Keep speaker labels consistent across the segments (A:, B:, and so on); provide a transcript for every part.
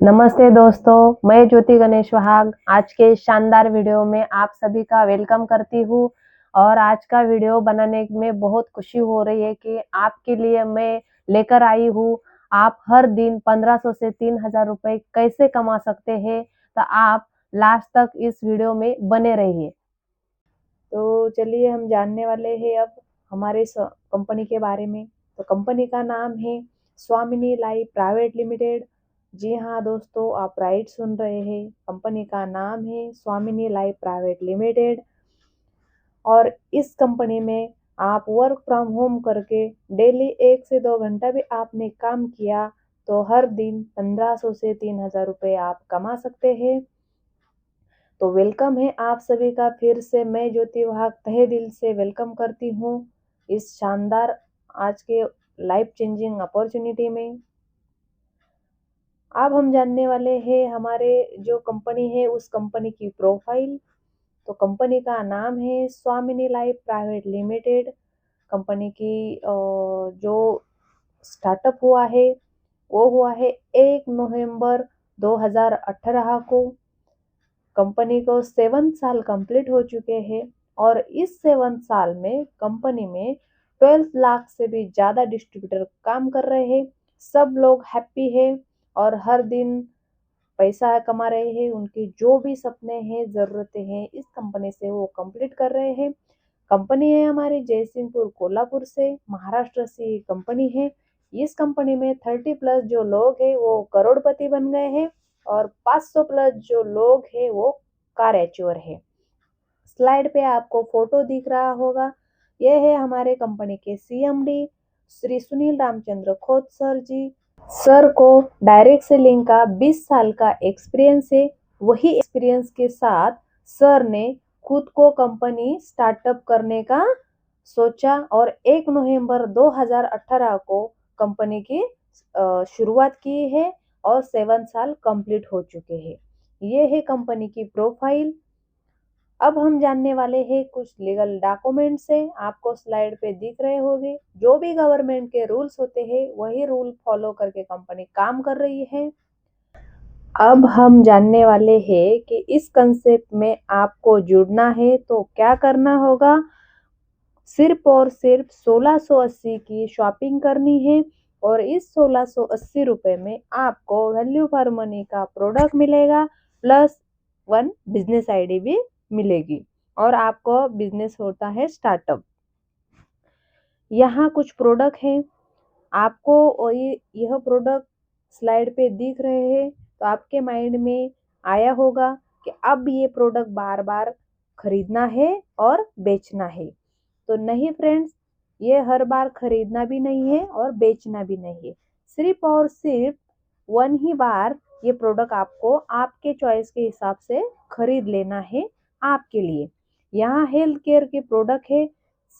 A: नमस्ते दोस्तों, मैं ज्योति गणेश वहाग आज के शानदार वीडियो में आप सभी का वेलकम करती हूँ। और आज का वीडियो बनाने में बहुत खुशी हो रही है कि आपके लिए मैं लेकर आई हूँ। आप हर दिन 1500 से 3000 रुपए कैसे कमा सकते हैं, तो आप लास्ट तक इस वीडियो में बने रहिए। तो चलिए हम जानने वाले हैं अब हमारे कंपनी के बारे में। तो कंपनी का नाम है स्वामिनी लाइफ प्राइवेट लिमिटेड। जी हाँ दोस्तों, आप राइट सुन रहे हैं, कंपनी का नाम है स्वामिनी लाइफ प्राइवेट लिमिटेड। और इस कंपनी में आप वर्क फ्रॉम होम करके डेली 1 से 2 घंटा भी आपने काम किया तो हर दिन 1500 से 3000 रुपये आप कमा सकते हैं। तो वेलकम है आप सभी का फिर से। मैं ज्योति वाहक तहे दिल से वेलकम करती हूँ इस शानदार आज के लाइफ चेंजिंग अपॉर्चुनिटी में। अब हम जानने वाले हैं हमारे जो कंपनी है उस कंपनी की प्रोफाइल। तो कंपनी का नाम है स्वामिनी लाइफ प्राइवेट लिमिटेड। कंपनी की जो स्टार्टअप हुआ है वो हुआ है 1 नवंबर 2018 को। कंपनी को 7 साल कंप्लीट हो चुके हैं और इस 7 साल में कंपनी में 12 लाख से भी ज़्यादा डिस्ट्रीब्यूटर काम कर रहे हैं। सब लोग हैप्पी है और हर दिन पैसा कमा रहे हैं। उनके जो भी सपने हैं, ज़रूरतें हैं, इस कंपनी से वो कंप्लीट कर रहे हैं। कंपनी है हमारी जयसिंहपुर कोल्हापुर से, महाराष्ट्र से ये कंपनी है। इस कंपनी में 30+ जो लोग हैं वो करोड़पति बन गए हैं और 500+ जो लोग हैं वो कार एचीवर है। स्लाइड पे आपको फोटो दिख रहा होगा, यह है हमारे कंपनी के सीएमडी श्री सुनील रामचंद्र खोत सर जी। सर को डायरेक्ट सेलिंग का 20 साल का एक्सपीरियंस है। वही एक्सपीरियंस के साथ सर ने खुद को कंपनी स्टार्टअप करने का सोचा और 1 नवंबर 2018 को कंपनी की शुरुआत की है और 7 साल कंप्लीट हो चुके हैं। ये है कंपनी की प्रोफाइल। अब हम जानने वाले हैं कुछ लीगल डॉक्यूमेंट्स है, आपको स्लाइड पे दिख रहे होंगे। जो भी गवर्नमेंट के रूल्स होते हैं वही रूल फॉलो करके कंपनी काम कर रही है। अब हम जानने वाले हैं कि इस कंसेप्ट में आपको जुड़ना है तो क्या करना होगा। सिर्फ और सिर्फ 1680 की शॉपिंग करनी है और इस 1680 रुपये में आपको वैल्यू फॉर मनी का प्रोडक्ट मिलेगा प्लस 1 बिजनेस आईडी भी मिलेगी और आपको बिजनेस होता है स्टार्टअप। यहाँ कुछ प्रोडक्ट हैं, आपको यह प्रोडक्ट स्लाइड पे दिख रहे हैं तो आपके माइंड में आया होगा कि अब ये प्रोडक्ट बार बार खरीदना है और बेचना है। तो नहीं फ्रेंड्स, ये हर बार खरीदना भी नहीं है और बेचना भी नहीं है। सिर्फ और सिर्फ 1 ही बार ये प्रोडक्ट आपको आपके चॉइस के हिसाब से खरीद लेना है आपके लिए। यहाँ हेल्थ केयर के प्रोडक्ट है,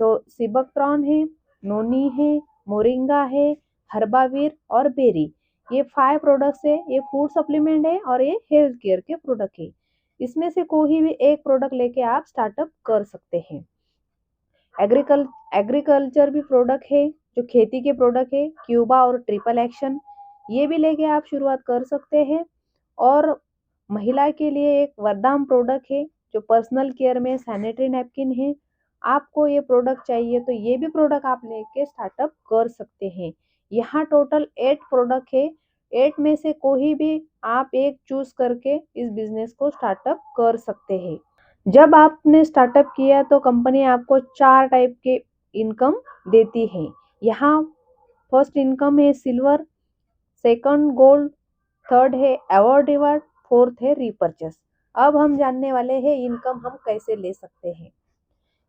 A: सिबकट्रॉन है, नोनी है, मोरिंगा है, हर्बावीर और बेरी। ये 5 प्रोडक्ट्स है। ये फूड सप्लीमेंट है और ये हेल्थ केयर के प्रोडक्ट है। इसमें से कोई भी एक प्रोडक्ट लेके आप स्टार्टअप कर सकते हैं। एग्रीकल्चर भी प्रोडक्ट है, जो खेती के प्रोडक्ट है, क्यूबा और ट्रिपल एक्शन, ये भी लेके आप शुरुआत कर सकते हैं। और महिला के लिए एक वरदाम प्रोडक्ट है जो पर्सनल केयर में सैनिटरी नैपकिन है। आपको ये प्रोडक्ट चाहिए तो ये भी प्रोडक्ट आप लेके स्टार्टअप कर सकते हैं। यहाँ टोटल 8 प्रोडक्ट है। 8 में से कोई भी आप एक चूज करके इस बिजनेस को स्टार्टअप कर सकते हैं। जब आपने स्टार्टअप किया तो कंपनी आपको 4 टाइप के इनकम देती है। यहाँ फर्स्ट इनकम है सिल्वर, सेकंड गोल्ड, थर्ड है अवार्ड रिवार्ड, फोर्थ है रिपर्चेस। अब हम जानने वाले हैं इनकम हम कैसे ले सकते हैं।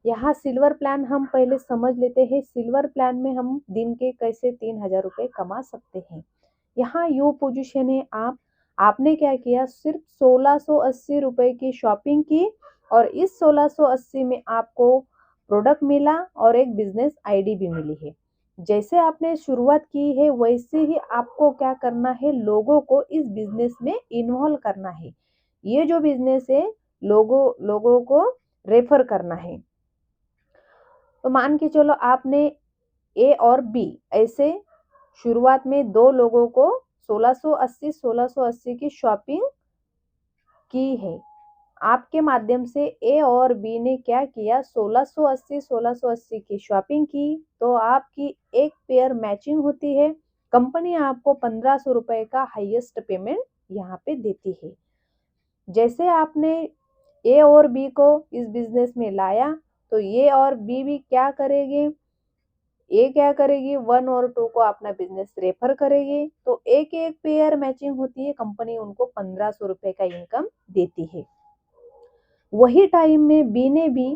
A: यहाँ सिल्वर प्लान हम पहले समझ लेते हैं। सिल्वर प्लान में हम दिन के कैसे 3000 रुपये कमा सकते हैं। यहाँ यू पोजीशन है, आपने क्या किया, सिर्फ 1680 रुपये की शॉपिंग की और इस 1680 में आपको प्रोडक्ट मिला और एक बिजनेस आईडी भी मिली है। जैसे आपने शुरुआत की है वैसे ही आपको क्या करना है, लोगों को इस बिजनेस में इन्वॉल्व करना है। ये जो बिजनेस है लोगों को रेफर करना है। तो मान के चलो आपने ए और बी ऐसे शुरुआत में 2 लोगों को 1680 की शॉपिंग की है। आपके माध्यम से ए और बी ने क्या किया, 1680 की शॉपिंग की, तो आपकी एक पेयर मैचिंग होती है। कंपनी आपको 1500 रुपए का हाईएस्ट पेमेंट यहाँ पे देती है। जैसे आपने ए और बी को इस बिजनेस में लाया, तो ए और बी भी क्या करेंगे, ए क्या करेगी, 1 और 2 को अपना बिजनेस रेफर करेगी, तो एक एक पेयर मैचिंग होती है, कंपनी उनको 1500 रुपए का इनकम देती है। वही टाइम में बी ने भी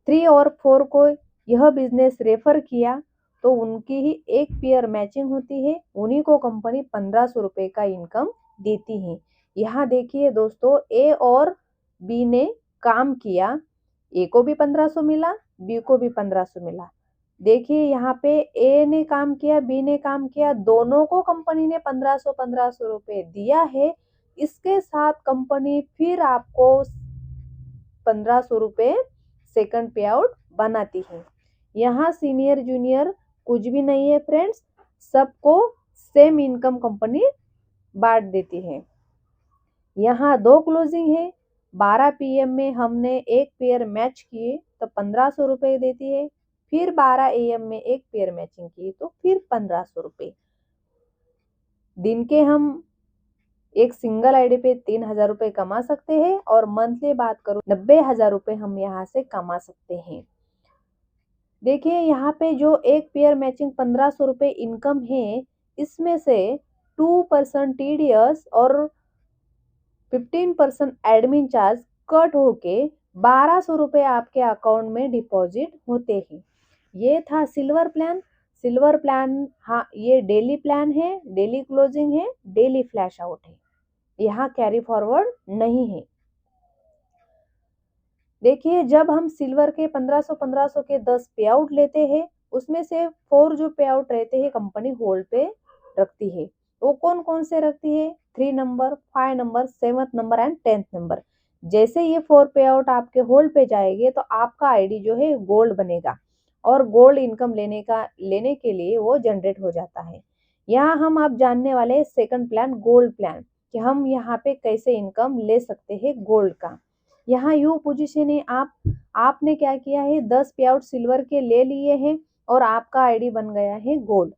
A: 3 और 4 को यह बिजनेस रेफर किया, तो उनकी ही एक पेयर मैचिंग होती है, उन्हीं को कंपनी 1500 रुपए का इनकम देती है। यहाँ देखिए दोस्तों, ए और बी ने काम किया, ए को भी 1500 मिला, बी को भी 1500 मिला। देखिए यहाँ पे ए ने काम किया, बी ने काम किया, दोनों को कंपनी ने 1500 रुपए दिया है। इसके साथ कंपनी फिर आपको 1500 रुपए सेकंड पे आउट बनाती है। यहाँ सीनियर जूनियर कुछ भी नहीं है फ्रेंड्स, सबको सेम इनकम कंपनी बांट देती है। यहाँ 2 क्लोजिंग है, 12 PM में हमने एक पेयर मैच किए तो 1500 रुपए देती है, फिर 12 AM में एक पेयर मैचिंग की तो फिर 1500 रुपए। दिन के हम एक सिंगल आईडी पे 3000 रुपए कमा सकते हैं, और मंथली बात करूं 90,000 रुपए हम यहाँ से कमा सकते हैं। देखिए यहाँ पे जो एक पेयर मैचिंग 1500 रुपए इनकम है, इसमें से 2% TDS और 15% एडमिन चार्ज कट होके 1200 रुपए आपके अकाउंट में डिपॉजिट होते हैं। ये था सिल्वर प्लान। सिल्वर प्लान, हाँ, ये डेली प्लान है, डेली क्लोजिंग है, डेली फ्लैश आउट है, यहाँ कैरी फॉरवर्ड नहीं है। देखिए जब हम सिल्वर के 1500 के 10 पे आउट लेते हैं, उसमें से 4 जो पे आउट रहते हैं कंपनी होल्ड पे रखती है। वो कौन कौन से रखती है, 3 number, 5 number, 7 number and 10 number. जैसे ये 4 पे आउट आपके होल्ड पे जाएंगे, तो आपका आईडी जो है गोल्ड बनेगा, और गोल्ड इनकम लेने के लिए वो जनरेट हो जाता है। यहाँ हम आप जानने वाले हैं सेकंड प्लान, गोल्ड प्लान, कि हम यहाँ पे कैसे इनकम ले सकते हैं गोल्ड का। यहाँ यू पोजीशन है, आपने क्या किया है, 10 पे आउट सिल्वर के ले लिए हैं, और आपका आईडी बन गया है गोल्ड।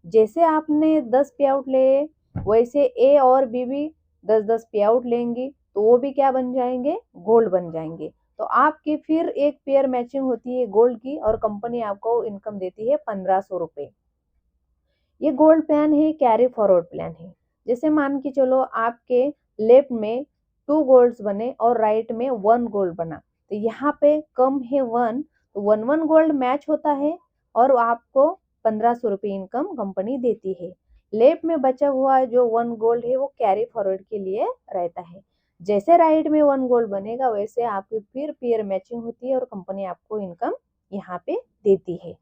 A: जैसे आपने 10 पे आउट ले, वैसे ए और बी भी 10-10 पे आउट लेंगी, तो वो भी क्या बन जाएंगे, गोल्ड बन जाएंगे। तो आपकी फिर एक पेयर मैचिंग होती है गोल्ड की, और कंपनी आपको इनकम देती है 1500 रुपए। ये गोल्ड प्लान है, कैरी फॉरवर्ड प्लान है। जैसे मान के चलो आपके लेफ्ट में 2 गोल्ड्स बने और राइट में 1 गोल्ड बना, तो यहाँ पे कम है 1, तो 1 गोल्ड मैच होता है, और आपको 1500 रुपये इनकम कंपनी देती है। लेफ्ट में बचा हुआ जो 1 गोल्ड है वो कैरी फॉरवर्ड के लिए रहता है। जैसे राइट में 1 गोल्ड बनेगा, वैसे आपकी फिर पेयर मैचिंग होती है, और कंपनी आपको इनकम यहाँ पे देती है।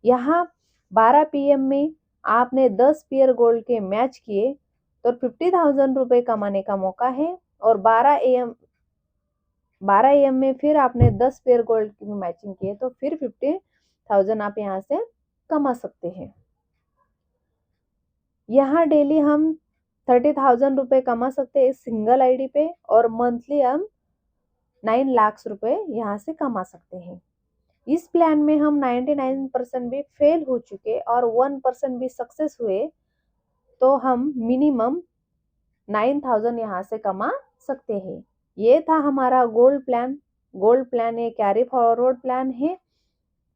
A: यहाँ 12 PM में आपने 10 पेयर गोल्ड के मैच किए, तो 50,000 रुपए कमाने का मौका है, और 12 AM में फिर आपने 10 पेयर गोल्ड की मैचिंग किए, तो फिर 50,000 आप यहाँ से कमा सकते हैं। यहाँ डेली हम 30,000 रुपए कमा सकते हैं इस सिंगल आईडी पे, और मंथली हम 9 लाख रुपए यहाँ से कमा सकते हैं। इस प्लान में हम 99% भी फेल हो चुके और 1% भी सक्सेस हुए, तो हम मिनिमम 9,000 यहाँ से कमा सकते हैं। ये था हमारा गोल्ड प्लान। गोल्ड प्लान एक कैरी फॉरवर्ड प्लान है।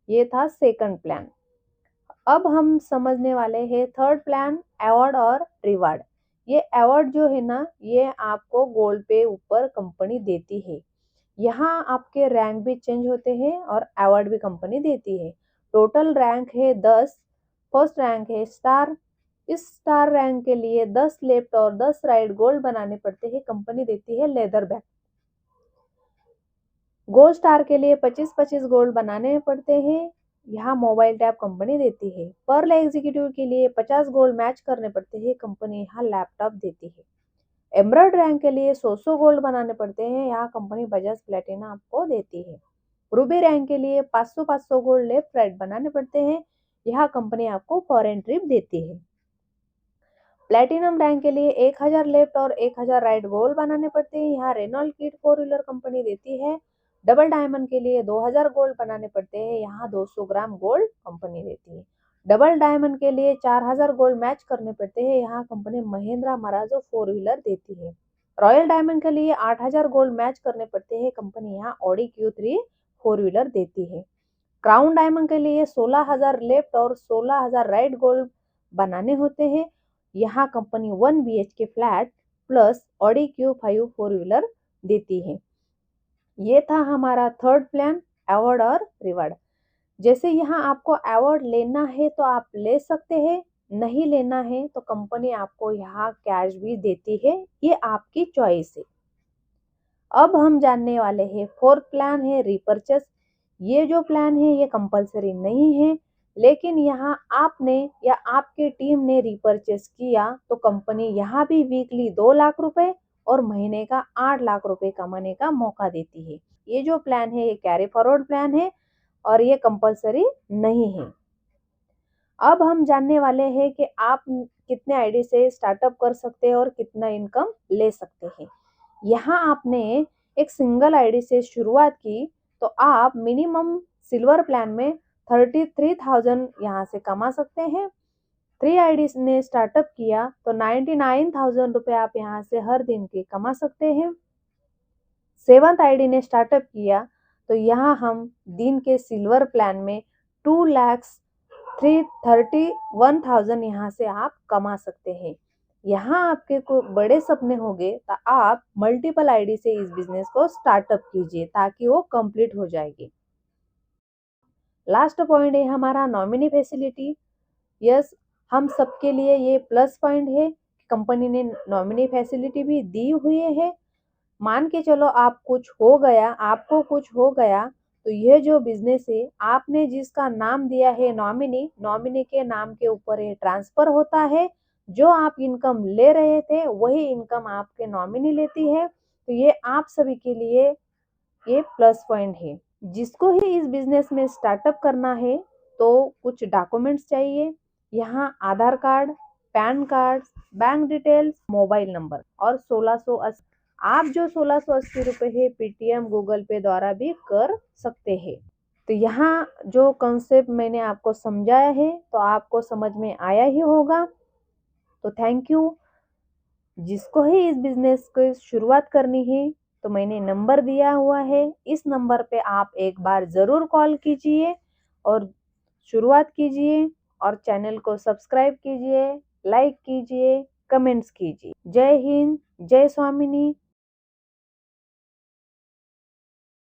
A: ये था सेकंड प्लान। अब हम समझने वाले हैं थर्ड प्लान, अवार्ड और रिवार्ड। ये अवार्ड जो है ना, ये आपको गोल्ड पे ऊपर कंपनी देती है। यहाँ आपके रैंक भी चेंज होते हैं, और अवार्ड भी कंपनी देती है। टोटल रैंक है 10। फर्स्ट रैंक है स्टार। इस स्टार रैंक के लिए 10 लेफ्ट और 10 राइट गोल्ड बनाने पड़ते हैं, कंपनी देती है लेदर बैग। गोल्ड स्टार के लिए 25-25 गोल्ड बनाने पड़ते हैं, यहाँ मोबाइल टैब कंपनी देती है। पर्ल एग्जीक्यूटिव के लिए 50 गोल्ड मैच करने पड़ते हैं, कंपनी यहाँ लैपटॉप देती है। एमराल्ड रैंक के लिए 100 गोल्ड बनाने पड़ते हैं, यहाँ कंपनी बजाज प्लेटिना आपको देती है। रूबी रैंक के लिए 500 गोल्ड लेफ्ट राइट बनाने पड़ते हैं, यहाँ कंपनी आपको फॉरेन ट्रिप देती है। प्लेटिनम रैंक के लिए 1000 लेफ्ट और 1000 राइट गोल बनाने पड़ते हैं। यहाँ रेनॉल्ट किट 4 व्हीलर कंपनी देती है। डबल डायमंड के लिए 2000 गोल्ड बनाने पड़ते हैं। यहाँ 200 ग्राम गोल्ड कंपनी देती है। डबल डायमंड के लिए 4000 गोल्ड मैच करने पड़ते हैं। यहाँ कंपनी महिंद्रा मराजो 4 व्हीलर देती है। रॉयल डायमंड के लिए 8000 गोल्ड मैच करने पड़ते हैं। कंपनी यहाँ ऑडी Q3 4 व्हीलर देती है। क्राउन डायमंड के लिए 16,000 लेफ्ट और 16,000 राइट गोल्ड बनाने होते हैं। यहाँ company 1 BHK flat plus Audi Q5 4 wheeler देती है। ये था हमारा थर्ड प्लान, अवार्ड और रिवार्ड। जैसे यहाँ आपको अवार्ड लेना है तो आप ले सकते हैं, नहीं लेना है तो कंपनी आपको यहाँ कैश भी देती है, ये आपकी चॉइस है। अब हम जानने वाले हैं फोर्थ प्लान है रिपर्चेस। ये जो प्लान है ये कंपलसरी नहीं है, लेकिन यहाँ आपने या आपके टीम ने रिपर्चेस किया तो कंपनी यहाँ भी वीकली 2 लाख रुपए और महीने का 8 लाख रुपए कमाने का मौका देती है। ये जो प्लान है ये कैरी फॉरवर्ड प्लान है और ये कंपलसरी नहीं है। अब हम जानने वाले हैं कि आप कितने आईडी से स्टार्टअप कर सकते हैं और कितना इनकम ले सकते हैं। यहाँ आपने एक सिंगल आईडी से शुरुआत की तो आप मिनिमम सिल्वर प्लान में 33,000 यहाँ से कमा सकते हैं। 3 आईडी ने स्टार्टअप किया तो 99,000 रुपये आप यहाँ से हर दिन के कमा सकते हैं। 7th आईडी ने स्टार्टअप किया तो यहाँ हम दिन के सिल्वर प्लान में 2,31,000 यहाँ से आप कमा सकते हैं। यहाँ आपके को बड़े सपने होंगे तो आप मल्टीपल आईडी से इस बिजनेस को स्टार्टअप कीजिए ताकि वो कंप्लीट हो जाएगी। लास्ट पॉइंट है हमारा नॉमिनी फैसिलिटी। यस, हम सबके लिए ये प्लस पॉइंट है, कंपनी ने नॉमिनी फैसिलिटी भी दी हुई है। मान के चलो आप कुछ हो गया, आपको कुछ हो गया तो यह जो बिजनेस है आपने जिसका नाम दिया है नॉमिनी, नॉमिनी के नाम के ऊपर ये ट्रांसफर होता है। जो आप इनकम ले रहे थे वही इनकम आपके नॉमिनी लेती है। तो ये आप सभी के लिए ये प्लस पॉइंट है। जिसको ही इस बिजनेस में स्टार्टअप करना है तो कुछ डॉक्यूमेंट्स चाहिए। यहाँ Aadhaar card, PAN card, bank details, mobile number और 1680 आप जो 1680 रुपये है पेटीएम गूगल पे द्वारा भी कर सकते हैं। तो यहाँ जो कॉन्सेप्ट मैंने आपको समझाया है तो आपको समझ में आया ही होगा। तो थैंक यू। जिसको ही इस बिजनेस की शुरुआत करनी है तो मैंने नंबर दिया हुआ है, इस नंबर पे आप एक बार ज़रूर कॉल कीजिए और शुरुआत कीजिए और चैनल को सब्सक्राइब कीजिए, लाइक कीजिए, कमेंट्स कीजिए। जय हिंद, जय स्वामिनी।